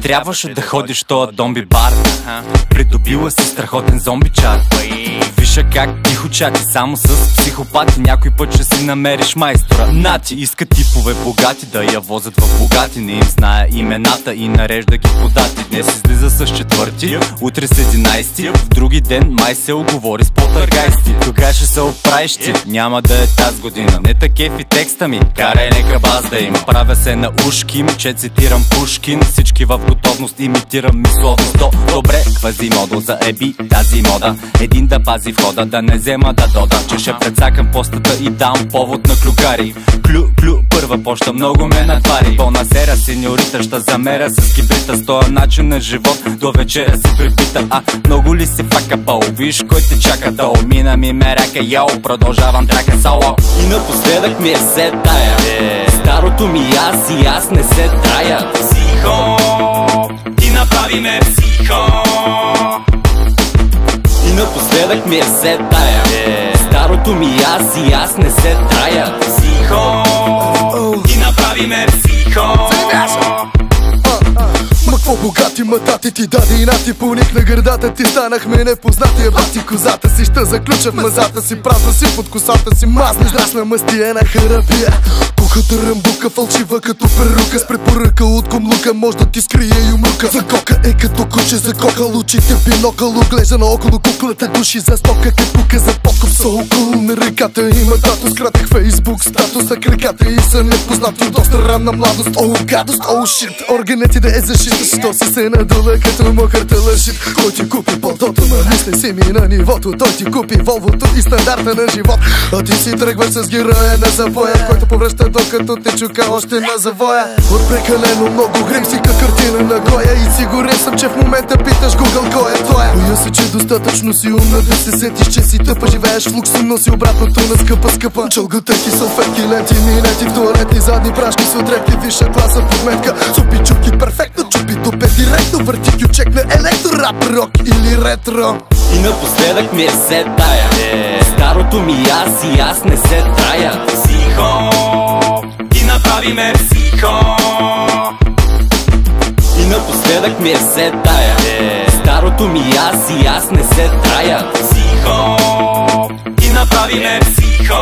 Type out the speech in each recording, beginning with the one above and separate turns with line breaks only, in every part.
Трябваше да ходиш тоя домби бар. Придобила си страхотен зомби чар. Виша как тихо чати само с психопати. Някой път ще си намериш майстора. Нати иска типове богати да я возят в богати. Не им знае имената и нарежда ги по дати. Днес излиза с 4, утре с 11, в други ден май се оговори с полтергайсти. Кога ще се оправиш ти? Няма да е тази година. Не такъв и текста ми, карай нека баз да има. Правя се на ушки, че цитирам Пушкин. Всички в готовност имитирам мисловност. Добре, квази модо за еби тази мода. Един да пази входа, да не взема да дода. Че ще предсакам постата и дам повод на клюкари. Клю, първа поща много ме натвари. Пълна сера, сеньорита, ще замеря с кибрита. С този начин на живот до вечеря си припита. А много ли си фака, пау? Виж кой те чака, долу мина ми мерака, йоу, продължавам трака соло. И напоследък ми е се тая. Старото ми аз не се трая. Психо, ти направи ме психо. И напоследък ми е се тая. Старото ми аз не се трая. Психо, ти направи ме психо.
Ма какво богати матати ти даде и нати. Поник на гърдата ти станахме непознати. Бати козата си ще заключа в мазата си. Празна си под косата си мазна. Здрасна мастиена харапия. Кухата ръмбука, фалшива като перука. С препоръка от комлука може да ти скрие юмрука. За кока е като куче, за кока лучите бинокъл. Оглежда наоколо куклата души за стока. Кепука за подкуп са около на реката. Има татус, кратък фейсбук статус. А краката и са непознати от доста ранна младост. О, гадост, о, шит, органът ти да е защита. Що си се надула като мокърта лъжит. Кой ти купи пълтото, мисли си ми на нивото. Той ти купи волвото и стандарта на живот. А ти си тръгваш с героя на завоя, който повръща докато те чука още на завоя. От прекалено много грим си ка картина на Гоя. И сигурен съм, че в момента питаш Google кой е той. Боя се, че достатъчно си умна да се сетиш, че си тъпа. Живееш в лукс, но си обратното на скъпа. Чълготеки, салфетки, ленти, минети в туалетни, задни прашки с отрепки, висша класа подметка. Цупи чупки перфектно, чупи топе директно. Върти кючек на електро, рап, рок или ретро.
И напоследък ми е се тая. Старото ми аз не се трая. Психо, ти направи ме психо. И напоследък ми е се тая. Старото ми аз не се трая. Психо, ти направи ме психо.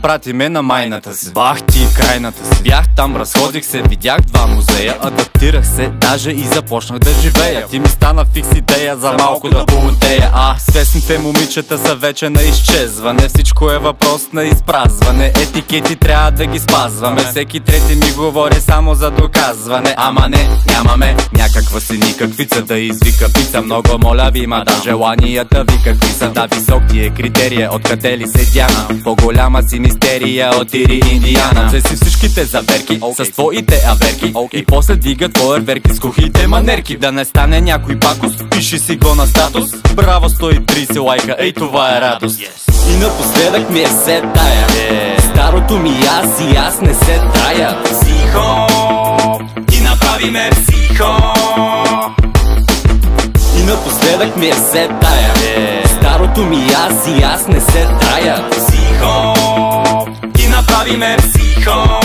Прати ме на майната си. Бах ти крайната си. Бях там, разходих се, видях 2 музея. Адаптирах се, даже и започнах да живея. Ти ми стана фикс идея за малко да поудея. Свестните момичета са вече на изчезване. Всичко е въпрос на изпразване. Етикети трябва да ги спазваме. Всеки трети ми говори само за доказване. Ама не, нямаме някаква си никаквица да извика пица. Много моля ви, ма да желанията ви какви са. Да, висок ти е критерия, откъде ли се Дяна. По-голяма си мистерия от Ири Индиана. Взе си всичките заверки с твоите аверки. И после дигат фойерверки с кухите манерки. Да не стане някой пакос, пиши си го на статус. Браво, 130 лайка, ей това е радост. И напоследък ми е се тая. Старото ми аз не се трая. Психо, ти направи ме психо. И напоследък ми е се тая. Старото ми аз не се трая. Психо, ти направи ме психо.